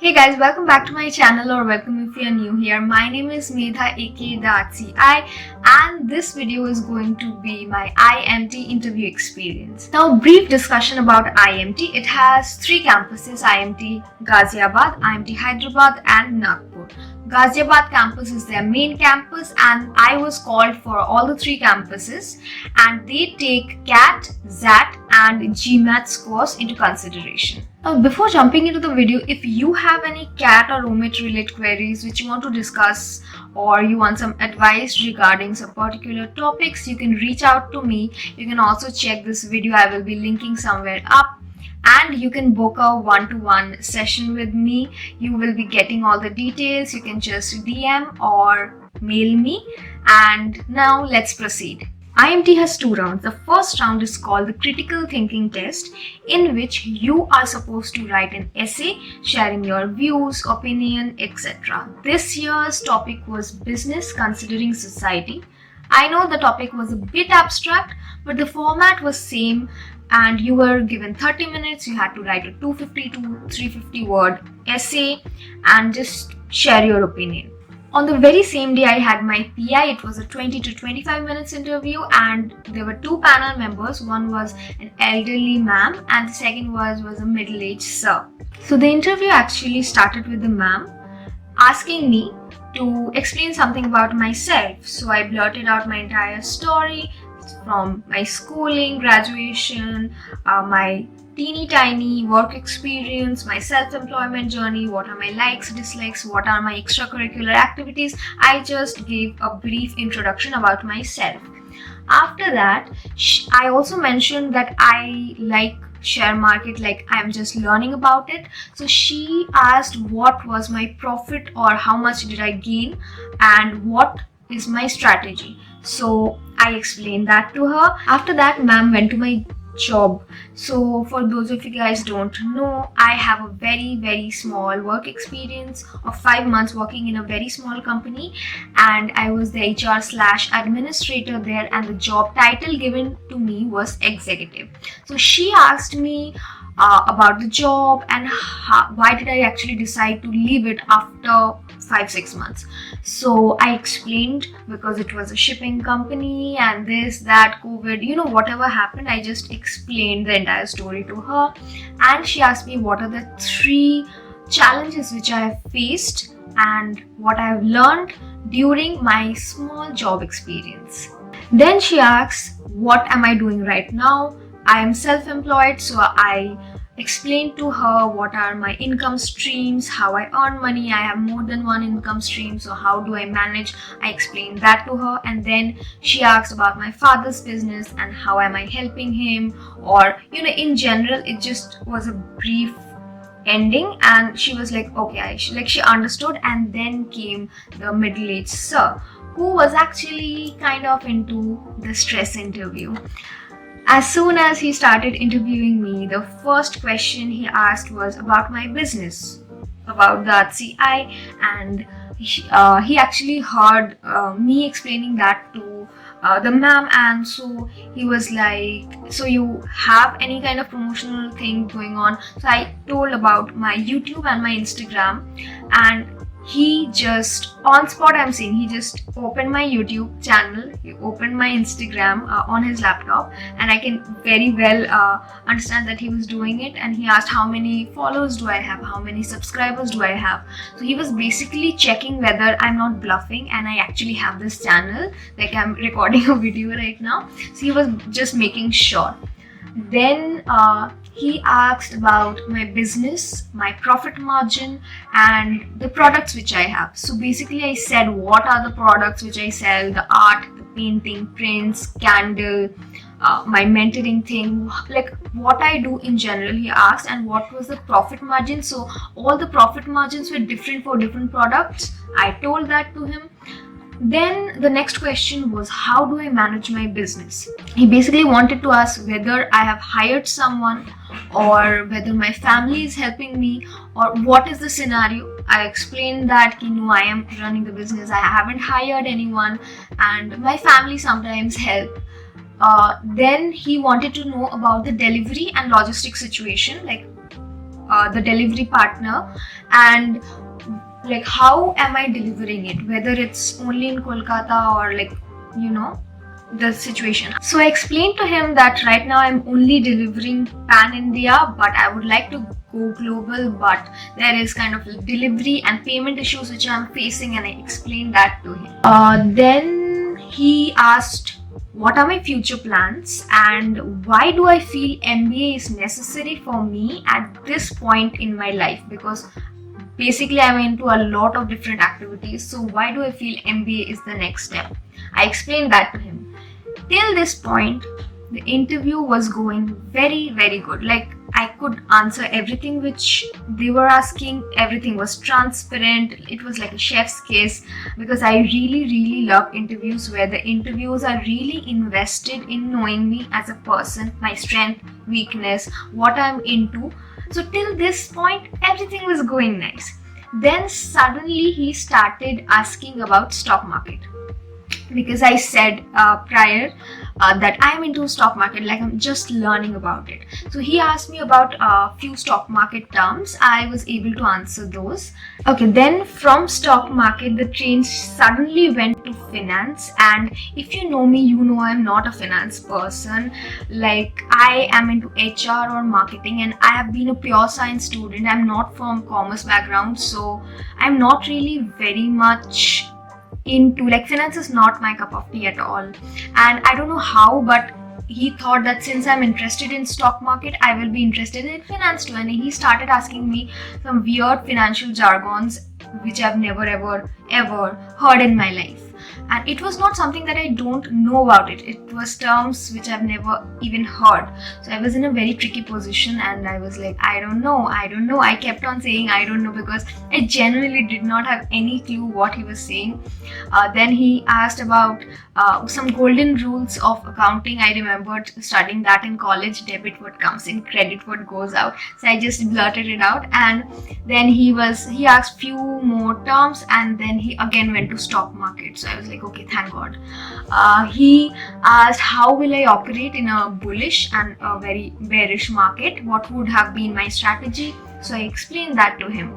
Hey guys, welcome back to my channel, or welcome if you're new here. My name is Medha aka the AWT and this video is going to be my IMT interview experience. Now, brief discussion about IMT. It has three campuses: IMT Ghaziabad, IMT Hyderabad and Nagpur. Ghaziabad campus is their main campus, and I was called for all the three campuses, and they take CAT, XAT and GMAT scores into consideration. Now, before jumping into the video, if you have any CAT or OMIT related queries which you want to discuss, or you want some advice regarding some particular topics, you can reach out to me. You can also check this video, I will be linking somewhere up. And you can book a one-to-one session with me. You will be getting all the details. You can just DM or mail me. And now let's proceed. IMT has two rounds. The first round is called the critical thinking test, in which you are supposed to write an essay sharing your views, opinion, etc. This year's topic was business considering society. I know the topic was a bit abstract, but the format was same, and you were given 30 minutes. You had to write a 250 to 350 word essay and just share your opinion. On the very same day I had my PI. It was a 20 to 25 minutes interview, and there were two panel members. One was an elderly ma'am and the second was a middle-aged sir. So the interview actually started with the ma'am asking me to explain something about myself. So I blurted out my entire story from my schooling, graduation, my teeny tiny work experience, my self-employment journey, what are my likes, dislikes, what are my extracurricular activities. I just gave a brief introduction about myself. After that, I also mentioned that I like share market, like I'm just learning about it. So she asked what was my profit or how much did I gain and what is my strategy. So I explained that to her. After that, ma'am went to my job. So for those of you guys don't know, I have a very small work experience of 5 months working in a very small company, and I was the HR/administrator there, and the job title given to me was executive. So she asked me about the job and why did I actually decide to leave it after 5-6 months. So I explained, because it was a shipping company and this, that, COVID, whatever happened, I just explained the entire story to her. And she asked me what are the 3 challenges which I have faced and what I have learned during my small job experience. Then she asked, what am I doing right now? I am self-employed, so I explained to her what are my income streams, how I earn money. I have more than one income stream, so how do I manage? I explained that to her. And then she asked about my father's business and how am I helping him, or in general. It just was a brief ending, and she was like, okay, she understood. And then came the middle-aged sir, who was actually kind of into the stress interview. As soon as he started interviewing me, the first question he asked was about my business, about the AWTPI, and he actually heard me explaining that to the ma'am, and so he was like, so you have any kind of promotional thing going on? So I told about my YouTube and my Instagram, and he just, on spot I'm saying, he just opened my YouTube channel, he opened my Instagram on his laptop, and I can very well understand that he was doing it. And he asked, how many followers do I have, how many subscribers do I have? So he was basically checking whether I'm not bluffing and I actually have this channel, like I'm recording a video right now. So he was just making sure. Then he asked about my business, my profit margin, and the products which I have. So basically I said what are the products which I sell, the art, the painting, prints, candle, my mentoring thing, like what I do in general, he asked, and what was the profit margin. So all the profit margins were different for different products. I told that to him. Then the next question was, how do I manage my business? He basically wanted to ask whether I have hired someone or whether my family is helping me, or what is the scenario. I explained that I am running the business, I haven't hired anyone, and my family sometimes help. Then he wanted to know about the delivery and logistics situation, like the delivery partner, and like how am I delivering it, whether it's only in Kolkata or like, you know, the situation. So I explained to him that right now I'm only delivering pan India, but I would like to go global, but there is kind of delivery and payment issues which I'm facing, and I explained that to him. Then he asked what are my future plans and why do I feel MBA is necessary for me at this point in my life, because basically I'm into a lot of different activities, so why do I feel MBA is the next step. I explained that to him. Till this point, the interview was going very, very good. Like, I could answer everything which they were asking. Everything was transparent. It was like a chef's kiss, because I really, really love interviews where the interviewers are really invested in knowing me as a person, my strength, weakness, what I'm into. So till this point, everything was going nice. Then suddenly he started asking about stock market, because I said prior that I'm into stock market, like I'm just learning about it. So he asked me about a few stock market terms. I was able to answer those. Okay, then from stock market the train suddenly went to finance, and if you know me, you know I'm not a finance person. Like, I am into HR or marketing, and I have been a pure science student. I'm not from commerce background, so I'm not really very much into, like, finance is not my cup of tea at all. And I don't know how, but he thought that since I'm interested in stock market, I will be interested in finance too, and he started asking me some weird financial jargons which I've never ever heard in my life. And it was not something that I don't know about it. It was terms which I've never even heard. So I was in a very tricky position, and I was like, I don't know. I kept on saying I don't know, because I genuinely did not have any clue what he was saying. Then he asked about some golden rules of accounting. I remembered studying that in college. Debit what comes in, credit what goes out. So I just blurted it out. And then he asked few more terms, and then he again went to stock market. So I was like, okay, thank God. He asked how will I operate in a bullish and a very bearish market, what would have been my strategy. So I explained that to him.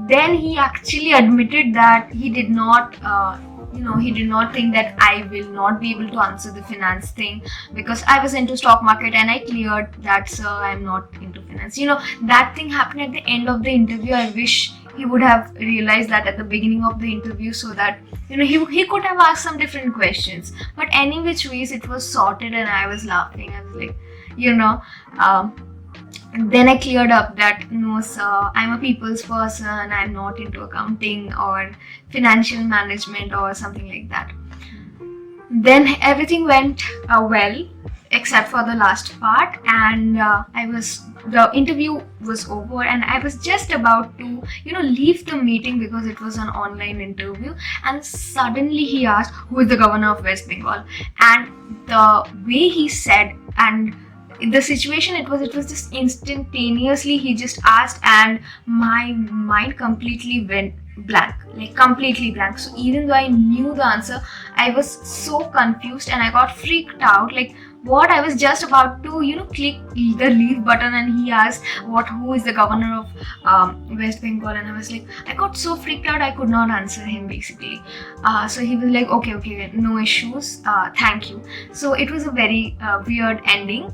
Then he actually admitted that he did not think that I will not be able to answer the finance thing, because I was into stock market, and I cleared that, sir, I'm not into finance. That thing happened at the end of the interview. I wish he would have realized that at the beginning of the interview, so that he could have asked some different questions. But any which ways, it was sorted, and I was laughing. I was like, then I cleared up that, no sir, I'm a people's person, I'm not into accounting or financial management or something like that. Then everything went well, except for the last part, and the interview was over, and I was just about to leave the meeting, because it was an online interview. And suddenly he asked, who is the governor of West Bengal? And the way he said, and the situation, it was just instantaneously he just asked, and my mind completely went blank, like completely blank. So even though I knew the answer, I was so confused, and I got freaked out. Like, what? I was just about to click the leave button, and he asked who is the governor of West Bengal, and I was like, I got so freaked out, I could not answer him basically. So he was like, okay, no issues, thank you. So it was a very weird ending.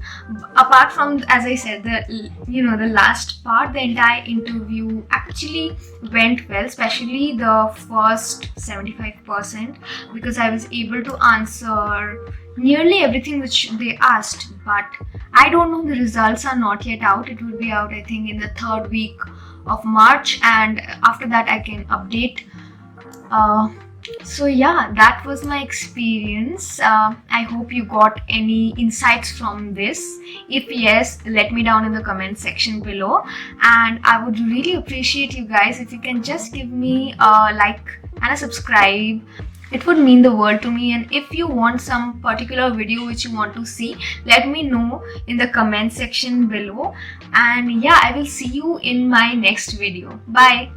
Apart from, as I said, the last part, the entire interview actually went well, especially the first 75%, because I was able to answer nearly everything which they asked. But I don't know, the results are not yet out. It will be out, I think, in the 3rd week of March, and after that I can update. So yeah, that was my experience. I hope you got any insights from this. If yes, let me down in the comment section below, and I would really appreciate you guys if you can just give me a like and a subscribe. It would mean the world to me. And if you want some particular video which you want to see, let me know in the comment section below. And yeah, I will see you in my next video. Bye.